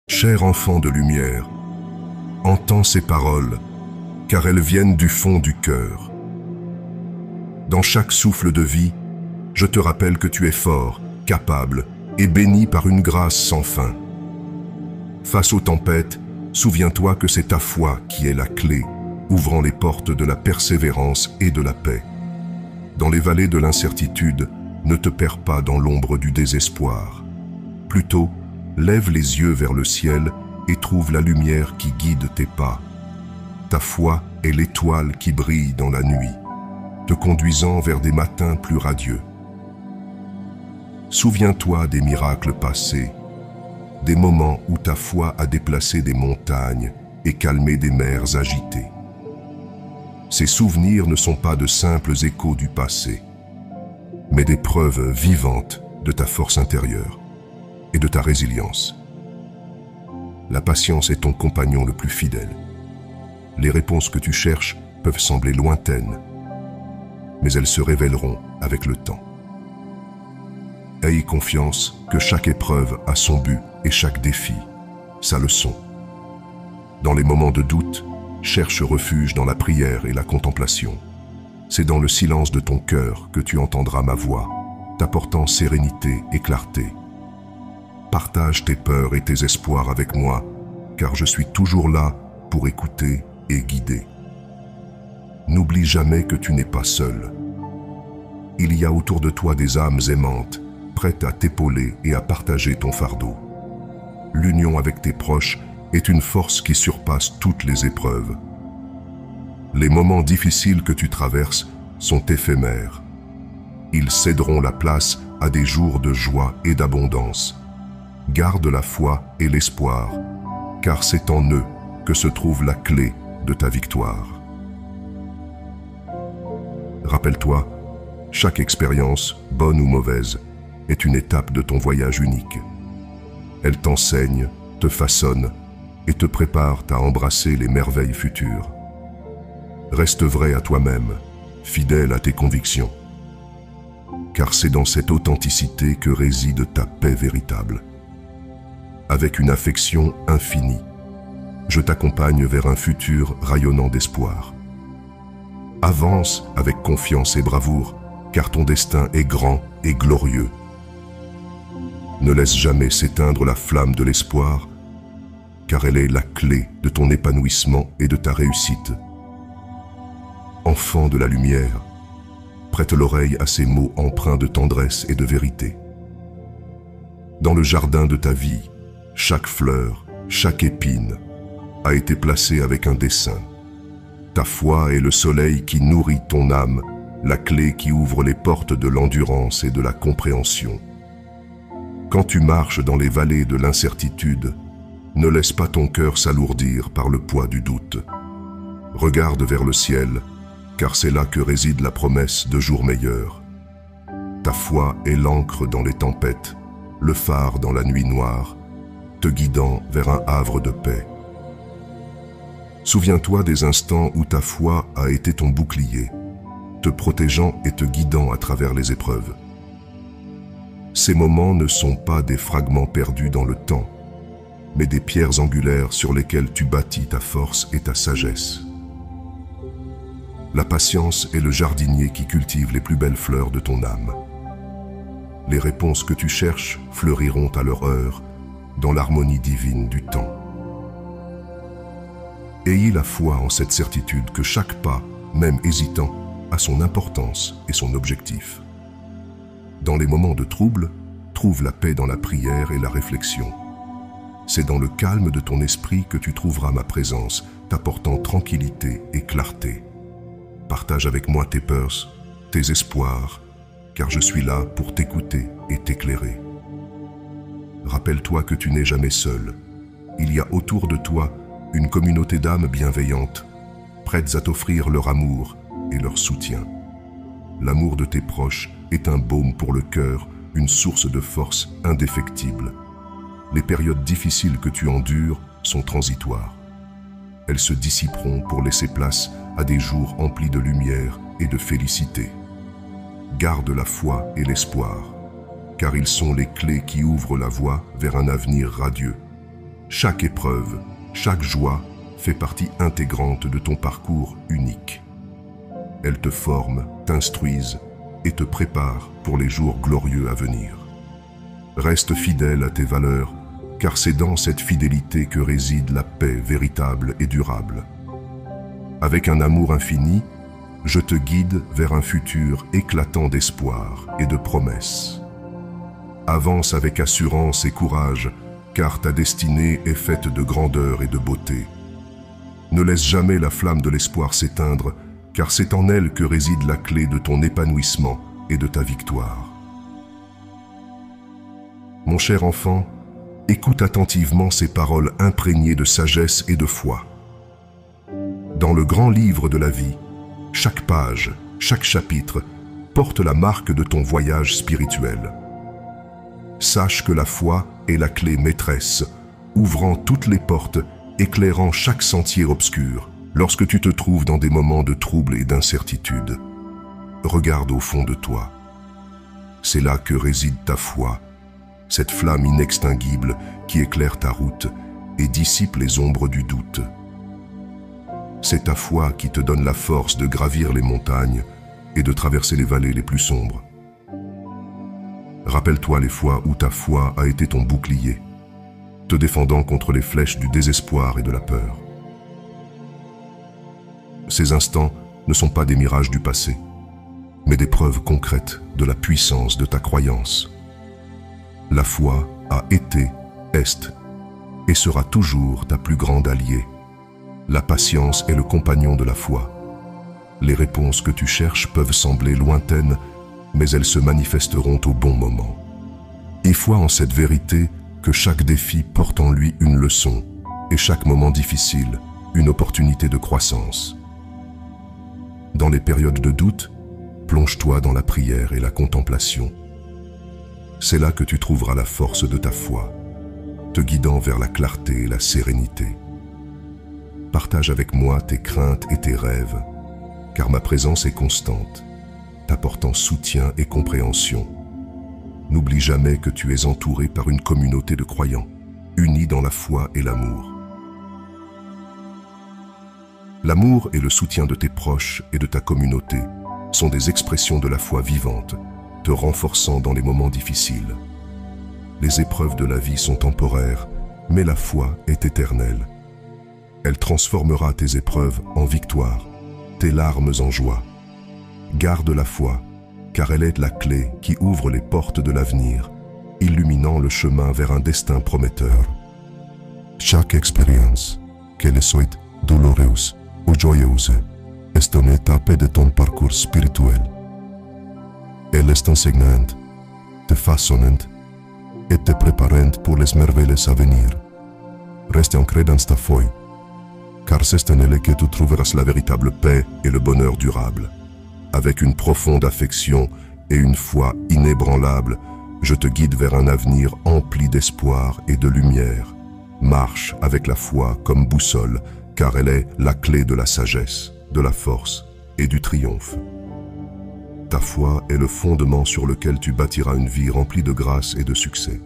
Cher enfant de lumière, entends ces paroles, car elles viennent du fond du cœur. Dans chaque souffle de vie, je te rappelle que tu es fort, capable et béni par une grâce sans fin. Face aux tempêtes, souviens-toi que c'est ta foi qui est la clé, ouvrant les portes de la persévérance et de la paix. Dans les vallées de l'incertitude, ne te perds pas dans l'ombre du désespoir. Plutôt, lève les yeux vers le ciel et trouve la lumière qui guide tes pas. Ta foi est l'étoile qui brille dans la nuit, te conduisant vers des matins plus radieux. Souviens-toi des miracles passés, des moments où ta foi a déplacé des montagnes et calmé des mers agitées. Ces souvenirs ne sont pas de simples échos du passé, mais des preuves vivantes de ta force intérieure et de ta résilience. La patience est ton compagnon le plus fidèle. Les réponses que tu cherches peuvent sembler lointaines, mais elles se révéleront avec le temps. Aie confiance que chaque épreuve a son but et chaque défi, sa leçon. Dans les moments de doute, cherche refuge dans la prière et la contemplation. C'est dans le silence de ton cœur que tu entendras ma voix, t'apportant sérénité et clarté. Partage tes peurs et tes espoirs avec moi, car je suis toujours là pour écouter et guider. N'oublie jamais que tu n'es pas seul. Il y a autour de toi des âmes aimantes, prêtes à t'épauler et à partager ton fardeau. L'union avec tes proches est une force qui surpasse toutes les épreuves. Les moments difficiles que tu traverses sont éphémères. Ils céderont la place à des jours de joie et d'abondance. Garde la foi et l'espoir, car c'est en eux que se trouve la clé de ta victoire. Rappelle-toi, chaque expérience, bonne ou mauvaise, est une étape de ton voyage unique. Elle t'enseigne, te façonne et te prépare à embrasser les merveilles futures. Reste vrai à toi-même, fidèle à tes convictions, car c'est dans cette authenticité que réside ta paix véritable. Avec une affection infinie, je t'accompagne vers un futur rayonnant d'espoir. Avance avec confiance et bravoure, car ton destin est grand et glorieux. Ne laisse jamais s'éteindre la flamme de l'espoir, car elle est la clé de ton épanouissement et de ta réussite. Enfant de la lumière, prête l'oreille à ces mots empreints de tendresse et de vérité. Dans le jardin de ta vie, chaque fleur, chaque épine a été placée avec un dessein. Ta foi est le soleil qui nourrit ton âme, la clé qui ouvre les portes de l'endurance et de la compréhension. Quand tu marches dans les vallées de l'incertitude, ne laisse pas ton cœur s'alourdir par le poids du doute. Regarde vers le ciel, car c'est là que réside la promesse de jours meilleurs. Ta foi est l'encre dans les tempêtes, le phare dans la nuit noire, te guidant vers un havre de paix. Souviens-toi des instants où ta foi a été ton bouclier, te protégeant et te guidant à travers les épreuves. Ces moments ne sont pas des fragments perdus dans le temps, mais des pierres angulaires sur lesquelles tu bâtis ta force et ta sagesse. La patience est le jardinier qui cultive les plus belles fleurs de ton âme. Les réponses que tu cherches fleuriront à leur heure, dans l'harmonie divine du temps. Ayez la foi en cette certitude que chaque pas, même hésitant, a son importance et son objectif. Dans les moments de trouble, trouve la paix dans la prière et la réflexion. C'est dans le calme de ton esprit que tu trouveras ma présence, t'apportant tranquillité et clarté. Partage avec moi tes peurs, tes espoirs, car je suis là pour t'écouter et t'éclairer. Rappelle-toi que tu n'es jamais seul. Il y a autour de toi une communauté d'âmes bienveillantes, prêtes à t'offrir leur amour et leur soutien. L'amour de tes proches est un baume pour le cœur, une source de force indéfectible. Les périodes difficiles que tu endures sont transitoires. Elles se dissiperont pour laisser place à des jours emplis de lumière et de félicité. Garde la foi et l'espoir, car ils sont les clés qui ouvrent la voie vers un avenir radieux. Chaque épreuve, chaque joie fait partie intégrante de ton parcours unique. Elles te forment, t'instruisent et te préparent pour les jours glorieux à venir. Reste fidèle à tes valeurs, car c'est dans cette fidélité que réside la paix véritable et durable. Avec un amour infini, je te guide vers un futur éclatant d'espoir et de promesses. Avance avec assurance et courage, car ta destinée est faite de grandeur et de beauté. Ne laisse jamais la flamme de l'espoir s'éteindre, car c'est en elle que réside la clé de ton épanouissement et de ta victoire. Mon cher enfant, écoute attentivement ces paroles imprégnées de sagesse et de foi. Dans le grand livre de la vie, chaque page, chaque chapitre porte la marque de ton voyage spirituel. Sache que la foi est la clé maîtresse, ouvrant toutes les portes, éclairant chaque sentier obscur, lorsque tu te trouves dans des moments de trouble et d'incertitude. Regarde au fond de toi. C'est là que réside ta foi, cette flamme inextinguible qui éclaire ta route et dissipe les ombres du doute. C'est ta foi qui te donne la force de gravir les montagnes et de traverser les vallées les plus sombres. Rappelle-toi les fois où ta foi a été ton bouclier, te défendant contre les flèches du désespoir et de la peur. Ces instants ne sont pas des mirages du passé, mais des preuves concrètes de la puissance de ta croyance. La foi a été, est et sera toujours ta plus grande alliée. La patience est le compagnon de la foi. Les réponses que tu cherches peuvent sembler lointaines, mais elles se manifesteront au bon moment. Et foi en cette vérité que chaque défi porte en lui une leçon, et chaque moment difficile, une opportunité de croissance. Dans les périodes de doute, plonge-toi dans la prière et la contemplation. C'est là que tu trouveras la force de ta foi, te guidant vers la clarté et la sérénité. Partage avec moi tes craintes et tes rêves, car ma présence est constante, t'apportant soutien et compréhension. N'oublie jamais que tu es entouré par une communauté de croyants, unis dans la foi et l'amour. L'amour et le soutien de tes proches et de ta communauté sont des expressions de la foi vivante, te renforçant dans les moments difficiles. Les épreuves de la vie sont temporaires, mais la foi est éternelle. Elle transformera tes épreuves en victoire, tes larmes en joie. Garde la foi, car elle est la clé qui ouvre les portes de l'avenir, illuminant le chemin vers un destin prometteur. Chaque expérience, qu'elle soit douloureuse ou joyeuse, est une étape de ton parcours spirituel. Elle est enseignante, te façonnante et te préparante pour les merveilles à venir. Reste ancré dans ta foi, car c'est en elle que tu trouveras la véritable paix et le bonheur durable. Avec une profonde affection et une foi inébranlable, je te guide vers un avenir empli d'espoir et de lumière. Marche avec la foi comme boussole, car elle est la clé de la sagesse, de la force et du triomphe. Ta foi est le fondement sur lequel tu bâtiras une vie remplie de grâce et de succès.